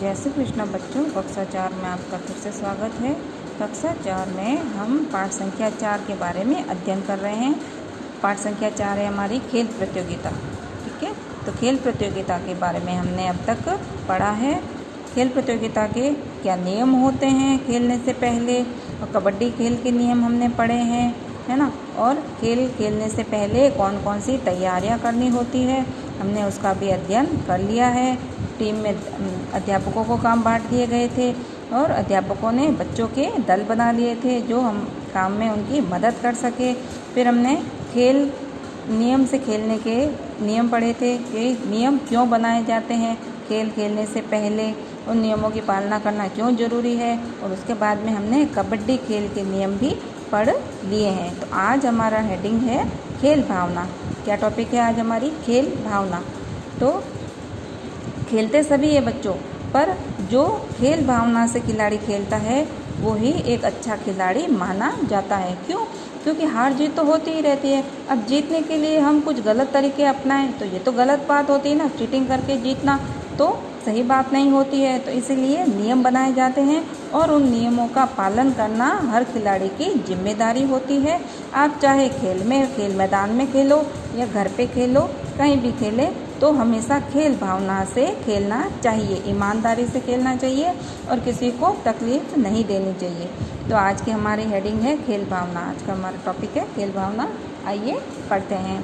जय श्री कृष्ण बच्चों, कक्षा 4 में आपका फिर से स्वागत है। कक्षा 4 में हम पाठ संख्या 4 के बारे में अध्ययन कर रहे हैं। पाठ संख्या 4 है हमारी खेल प्रतियोगिता। ठीक है, तो खेल प्रतियोगिता के बारे में हमने अब तक पढ़ा है। खेल प्रतियोगिता के क्या नियम होते हैं खेलने से पहले, और कबड्डी खेल के नियम हमने पढ़े हैं, है ना। और खेल खेलने से पहले कौन कौन सी तैयारियां करनी होती है हमने उसका भी अध्ययन कर लिया है। टीम में अध्यापकों को काम बांट दिए गए थे और अध्यापकों ने बच्चों के दल बना लिए थे जो हम काम में उनकी मदद कर सके। फिर हमने खेल नियम से खेलने के नियम पढ़े थे कि नियम क्यों बनाए जाते हैं, खेल खेलने से पहले उन नियमों की पालना करना क्यों ज़रूरी है। और उसके बाद में हमने कबड्डी खेल के नियम भी पढ़ लिए हैं। तो आज हमारा हेडिंग है खेल भावना। क्या टॉपिक है आज हमारी? खेल भावना। तो खेलते सभी है बच्चों, पर जो खेल भावना से खिलाड़ी खेलता है वो ही एक अच्छा खिलाड़ी माना जाता है। क्यों? क्योंकि हार जीत तो होती ही रहती है। अब जीतने के लिए हम कुछ गलत तरीके अपनाएं तो ये तो गलत बात होती है ना। चीटिंग करके जीतना तो सही बात नहीं होती है। तो इसीलिए नियम बनाए जाते हैं और उन नियमों का पालन करना हर खिलाड़ी की जिम्मेदारी होती है। आप चाहे खेल मैदान में खेलो या घर पे खेलो, कहीं भी खेलें, तो हमेशा खेल भावना से खेलना चाहिए, ईमानदारी से खेलना चाहिए और किसी को तकलीफ नहीं देनी चाहिए। तो आज की हमारी हेडिंग है खेल भावना। आज का हमारा टॉपिक है खेल भावना। आइए पढ़ते हैं।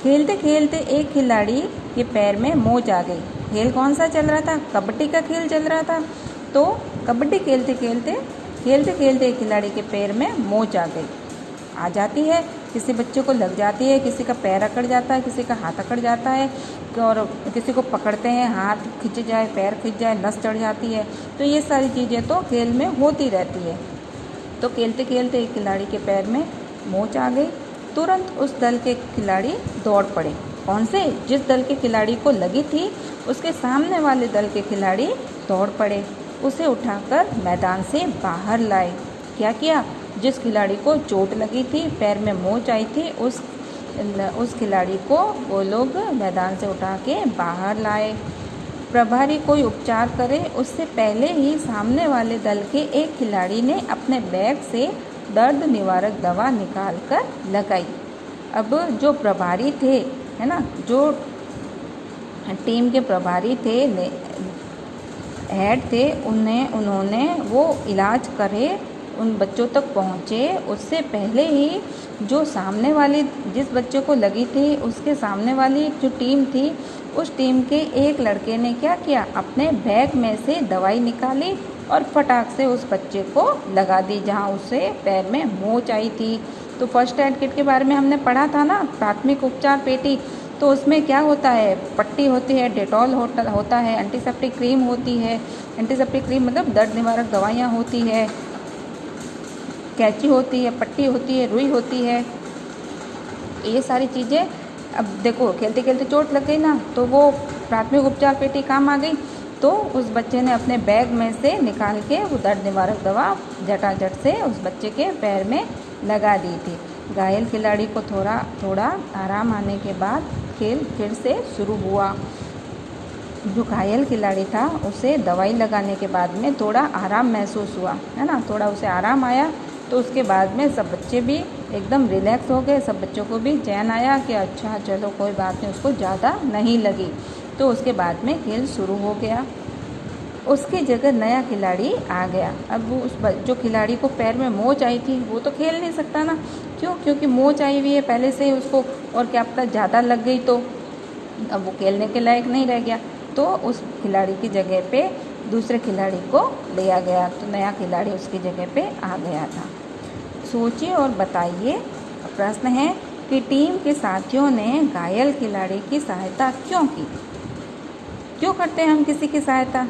खेलते खेलते एक खिलाड़ी के पैर में मोच आ गई। खेल कौन सा चल रहा था? कबड्डी का खेल चल रहा था। तो कबड्डी खेलते खेलते एक खिलाड़ी के पैर में मोच आ जाती है। किसी बच्चे को लग जाती है, किसी का पैर अकड़ जाता है, किसी का हाथ अकड़ जाता है, और किसी को पकड़ते हैं, हाथ खिंच जाए, पैर खिंच जाए, नस चढ़ जाती है। तो ये सारी चीज़ें तो खेल में होती रहती है। तो खेलते खेलते एक खिलाड़ी के पैर में मोच आ गई। तुरंत उस दल के खिलाड़ी दौड़ पड़े। कौन से? जिस दल के खिलाड़ी को लगी थी उसके सामने वाले दल के खिलाड़ी दौड़ पड़े, उसे उठाकर मैदान से बाहर लाए। क्या किया? जिस खिलाड़ी को चोट लगी थी, पैर में मोच आई थी, उस खिलाड़ी को वो लोग मैदान से उठा के बाहर लाए। प्रभारी कोई उपचार करे उससे पहले ही सामने वाले दल के एक खिलाड़ी ने अपने बैग से दर्द निवारक दवा निकाल कर लगाई। अब जो प्रभारी थे, है ना, जो टीम के प्रभारी थे, हेड थे, उन्होंने वो इलाज करे, उन बच्चों तक पहुँचे उससे पहले ही जो सामने वाली जिस बच्चे को लगी थी उसके सामने वाली जो टीम थी, उस टीम के एक लड़के ने क्या किया? अपने बैग में से दवाई निकाली और फटाक से उस बच्चे को लगा दी जहां उसे पैर में मोच आई थी। तो फर्स्ट एड किट के बारे में हमने पढ़ा था ना, प्राथमिक उपचार पेटी। तो उसमें क्या होता है? पट्टी होती है, डेटॉल होता है, एंटीसेप्टिक क्रीम होती है। एंटीसेप्टिक क्रीम मतलब दर्द निवारक दवाइयाँ होती है, कैंची होती है, पट्टी होती है, रुई होती है, ये सारी चीज़ें। अब देखो खेलते खेलते चोट लग गई ना, तो वो प्राथमिक उपचार पेटी काम आ गई। तो उस बच्चे ने अपने बैग में से निकाल के वो दर्द निवारक दवा झटाझट से उस बच्चे के पैर में लगा दी थी। घायल खिलाड़ी को थोड़ा आराम आने के बाद खेल फिर से शुरू हुआ। जो घायल खिलाड़ी था उसे दवाई लगाने के बाद में थोड़ा आराम महसूस हुआ, है ना, थोड़ा उसे आराम आया। तो उसके बाद में सब बच्चे भी एकदम रिलैक्स हो गए, सब बच्चों को भी चैन आया कि अच्छा चलो कोई बात नहीं, उसको ज़्यादा नहीं लगी। तो उसके बाद में खेल शुरू हो गया। उसकी जगह नया खिलाड़ी आ गया। अब वो जो खिलाड़ी को पैर में मोच आई थी वो तो खेल नहीं सकता ना। क्यों? क्योंकि मोच आई हुई है पहले से ही उसको, और क्या पता ज़्यादा लग गई तो अब वो खेलने के लायक नहीं रह गया। तो उस खिलाड़ी की जगह पे दूसरे खिलाड़ी को लिया गया। तो नया खिलाड़ी उसकी जगह पे आ गया था। सोचिए और बताइए। प्रश्न है कि टीम के साथियों ने घायल खिलाड़ी की सहायता क्यों की? क्यों करते हैं हम किसी की सहायता?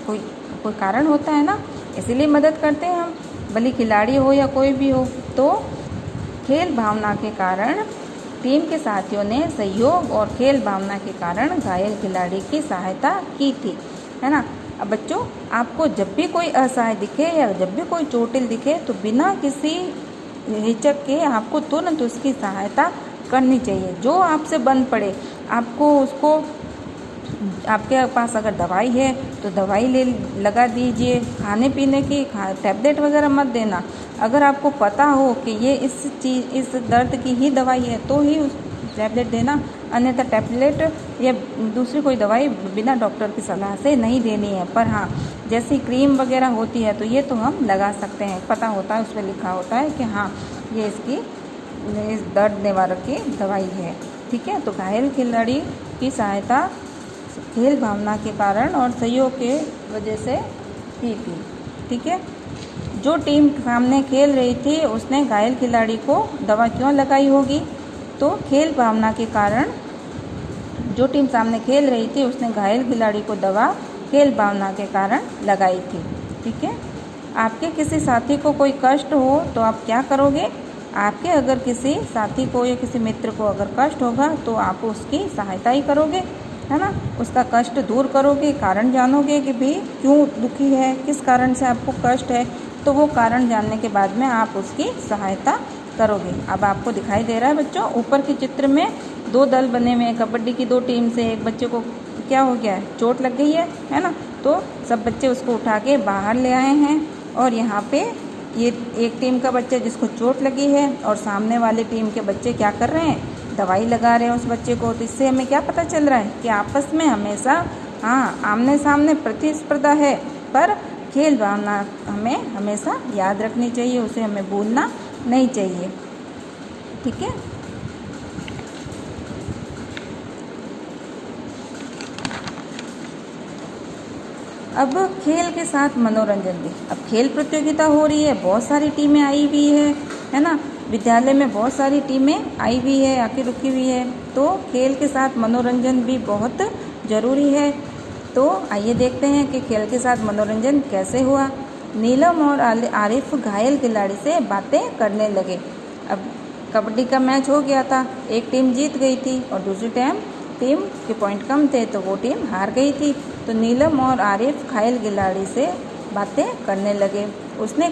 कोई कारण होता है ना, इसीलिए मदद करते हैं हम, भले खिलाड़ी हो या कोई भी हो। तो खेल भावना के कारण टीम के साथियों ने सहयोग और खेल भावना के कारण घायल खिलाड़ी की सहायता की थी, है ना। अब बच्चों, आपको जब भी कोई असहाय दिखे या जब भी कोई चोटिल दिखे तो बिना किसी हिचक के आपको तुरंत उसकी सहायता करनी चाहिए। जो आपसे बन पड़े आपको उसको आपके पास अगर दवाई है तो दवाई लगा दीजिए। खाने पीने की टैबलेट वगैरह मत देना। अगर आपको पता हो कि ये इस दर्द की ही दवाई है तो ही उस टैबलेट देना, अन्यथा टैबलेट या दूसरी कोई दवाई बिना डॉक्टर की सलाह से नहीं देनी है। पर हाँ, जैसी क्रीम वगैरह होती है तो ये तो हम लगा सकते हैं, पता होता है, उस पर लिखा होता है कि हाँ ये इस दर्द निवारक की दवाई है। ठीक है, तो घायल खिलाड़ी की सहायता खेल भावना के कारण और सहयोग के वजह से की थी। ठीक है, जो टीम सामने खेल रही थी उसने घायल खिलाड़ी को दवा क्यों लगाई होगी? तो खेल भावना के कारण जो टीम सामने खेल रही थी उसने घायल खिलाड़ी को दवा खेल भावना के कारण लगाई थी। ठीक है, आपके किसी साथी को कोई कष्ट हो तो आप क्या करोगे? आपके अगर किसी साथी को या किसी मित्र को अगर कष्ट होगा तो आप उसकी सहायता ही करोगे, है ना। उसका कष्ट दूर करोगे, कारण जानोगे कि भाई क्यों दुखी है, किस कारण से आपको कष्ट है, तो वो कारण जानने के बाद में आप उसकी सहायता करोगे। अब आपको दिखाई दे रहा है बच्चों, ऊपर के चित्र में 2 दल बने हुए हैं। कबड्डी की 2 टीम से एक बच्चे को क्या हो गया है, चोट लग गई है ना। तो सब बच्चे उसको उठा के बाहर ले आए हैं और यहाँ पे ये एक टीम का बच्चा जिसको चोट लगी है और सामने वाले टीम के बच्चे क्या कर रहे हैं, दवाई लगा रहे हैं उस बच्चे को। तो इससे हमें क्या पता चल रहा है कि आपस में हमेशा आमने सामने प्रतिस्पर्धा है, पर खेल भावना हमें हमेशा याद रखनी चाहिए, उसे हमें भूलना नहीं चाहिए। ठीक है, अब खेल के साथ मनोरंजन भी। अब खेल प्रतियोगिता हो रही है, बहुत सारी टीमें आई हुई है ना। विद्यालय में बहुत सारी टीमें आई हुई है, आके रुकी हुई है। तो खेल के साथ मनोरंजन भी बहुत ज़रूरी है। तो आइए देखते हैं कि खेल के साथ मनोरंजन कैसे हुआ। नीलम और आरिफ घायल खिलाड़ी से बातें करने लगे। अब कबड्डी का मैच हो गया था, एक टीम जीत गई थी और दूसरी टीम के पॉइंट कम थे तो वो टीम हार गई थी। तो नीलम और आरिफ घायल खिलाड़ी से बातें करने लगे। उसने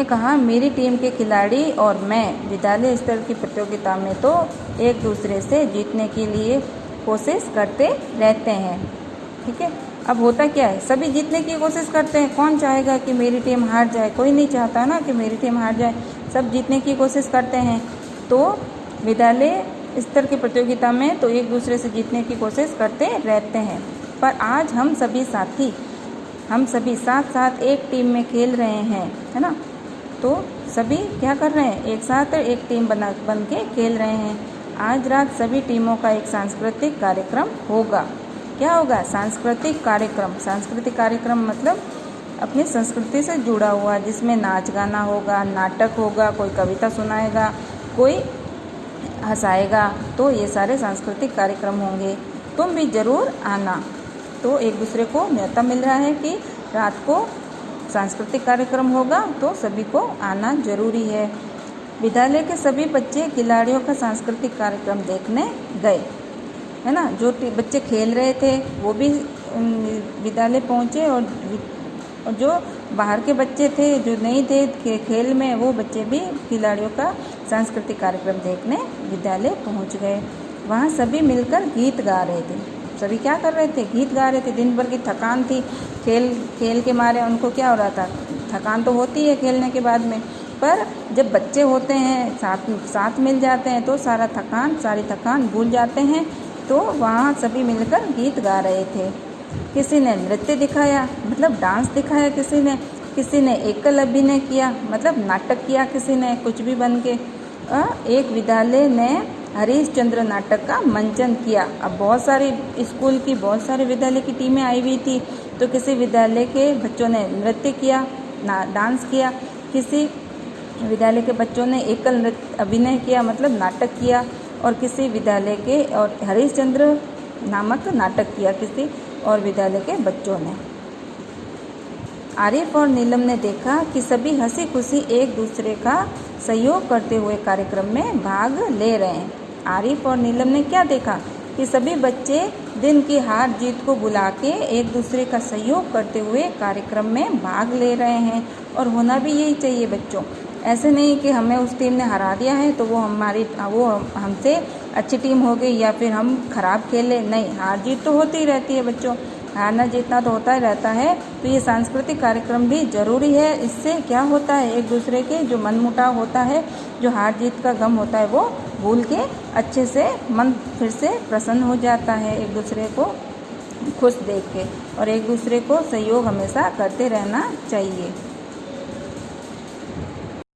कहा मेरी टीम के खिलाड़ी और मैं विद्यालय स्तर की प्रतियोगिता में तो एक दूसरे से जीतने के लिए कोशिश करते रहते हैं। ठीक है, अब होता क्या है, सभी जीतने की कोशिश करते हैं। कौन चाहेगा कि मेरी टीम हार जाए? कोई नहीं चाहता ना कि मेरी टीम हार जाए, सब जीतने की कोशिश करते हैं। तो विद्यालय स्तर की प्रतियोगिता में तो एक दूसरे से जीतने की कोशिश करते रहते हैं। पर आज हम सभी साथ साथ एक टीम में खेल रहे हैं, है ना। तो सभी क्या कर रहे हैं, एक साथ एक टीम बन के खेल रहे हैं। आज रात सभी टीमों का एक सांस्कृतिक कार्यक्रम होगा। क्या होगा? सांस्कृतिक कार्यक्रम मतलब अपनी संस्कृति से जुड़ा हुआ, जिसमें नाच गाना होगा, नाटक होगा, कोई कविता सुनाएगा, कोई हंसाएगा। तो ये सारे सांस्कृतिक कार्यक्रम होंगे, तुम भी ज़रूर आना। तो एक दूसरे को न्योता मिल रहा है कि रात को सांस्कृतिक कार्यक्रम होगा तो सभी को आना जरूरी है। विद्यालय के सभी बच्चे खिलाड़ियों का सांस्कृतिक कार्यक्रम देखने गए, है ना। जो बच्चे खेल रहे थे वो भी विद्यालय पहुँचे और जो बाहर के बच्चे थे जो नहीं थे खेल में, वो बच्चे भी खिलाड़ियों का सांस्कृतिक कार्यक्रम देखने विद्यालय पहुंच गए। वहाँ सभी मिलकर गीत गा रहे थे। सभी क्या कर रहे थे? गीत गा रहे थे। दिन भर की थकान थी, खेल के मारे उनको क्या हो रहा था, थकान तो होती है खेलने के बाद में, पर जब बच्चे होते हैं साथ मिल जाते हैं तो सारी थकान भूल जाते हैं। तो वहाँ सभी मिलकर गीत गा रहे थे। किसी ने नृत्य दिखाया, मतलब डांस दिखाया, किसी ने एकल अभिनय किया, मतलब नाटक किया, किसी ने कुछ भी बन के। एक विद्यालय ने हरीशचंद्र नाटक का मंचन किया। अब बहुत सारे विद्यालय की टीमें आई हुई थी, तो किसी विद्यालय के बच्चों ने नृत्य किया, डांस किया, किसी विद्यालय के बच्चों ने एकल अभिनय किया, मतलब नाटक किया, और किसी विद्यालय के और हरीशचंद्र नामक नाटक किया किसी और विद्यालय के बच्चों ने। आरिफ और नीलम ने देखा कि सभी हंसी खुशी एक दूसरे का सहयोग करते हुए कार्यक्रम में भाग ले रहे हैं। आरिफ और नीलम ने क्या देखा कि सभी बच्चे दिन की हार जीत को भुला के एक दूसरे का सहयोग करते हुए कार्यक्रम में भाग ले रहे हैं। और होना भी यही चाहिए बच्चों, ऐसे नहीं कि हमें उस टीम ने हरा दिया है तो वो हमसे अच्छी टीम हो गई या फिर हम खराब खेले। नहीं, हार जीत तो होती ही रहती है बच्चों, हारना जीतना तो होता ही रहता है। तो ये सांस्कृतिक कार्यक्रम भी ज़रूरी है। इससे क्या होता है, एक दूसरे के जो मनमुटाव होता है, जो हार जीत का गम होता है, वो भूल के अच्छे से मन फिर से प्रसन्न हो जाता है, एक दूसरे को खुश देख के। और एक दूसरे को सहयोग हमेशा करते रहना चाहिए।